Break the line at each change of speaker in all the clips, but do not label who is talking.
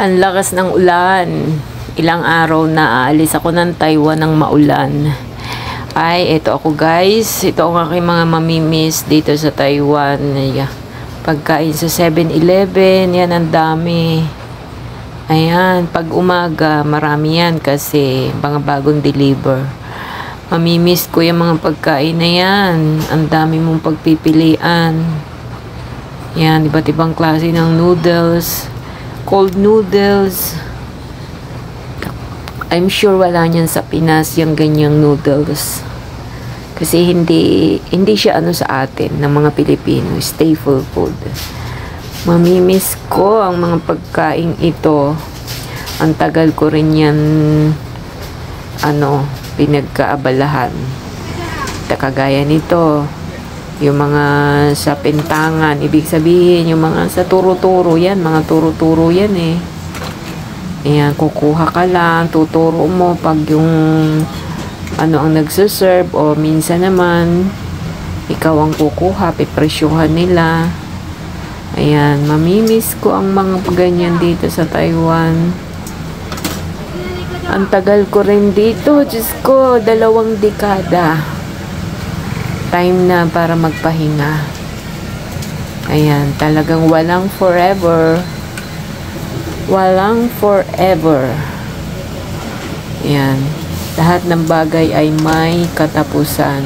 Ang lakas ng ulan. Ilang araw na aalis ako ng Taiwan ng maulan. Ay, ito ako guys. Ito ang aking mga mamimiss dito sa Taiwan. Pagkain sa 7-Eleven. Yan, ang dami. Ayan, pag umaga, marami yan kasi mga bagong deliver. Mamimiss ko yung mga pagkain na yan. Ang dami mong pagpipilian. Yan, iba't ibang klase ng noodles. Cold noodles. I'm sure wala niyan sa Pinas yung ganyang noodles. Kasi hindi siya ano sa atin ng mga Pilipino, staple food. Mamimiss ko ang mga pagkain ito. Ang tagal ko rin yan pinagkaabalahan. Kagaya nito, yung mga sa pintangan, ibig sabihin yung mga sa turo-turo yan, mga turo-turo yan eh. Ayan, kukuha ka lang, tuturo mo pag yung ang nagsuserve o minsan naman ikaw ang kukuha, pipresyuhan nila. Ayan, mamimiss ko ang mga ganyan dito sa Taiwan. Ang tagal ko rin dito, Diyos ko, 2 dekada. Time na para magpahinga. Ayan, talagang walang forever. Walang forever. Ayan, lahat ng bagay ay may katapusan.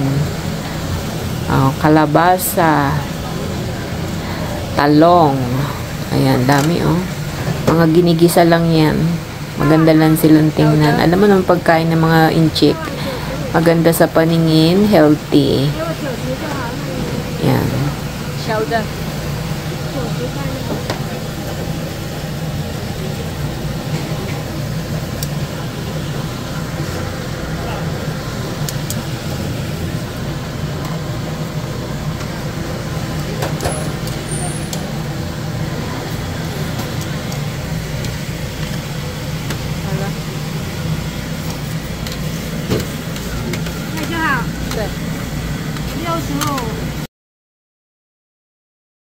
Kalabasa, talong. Ayan, dami mga ginigisa lang yan. Maganda lang silang tingnan. Alam mo naman pagkain ng mga inchik, maganda sa paningin, healthy. Yan.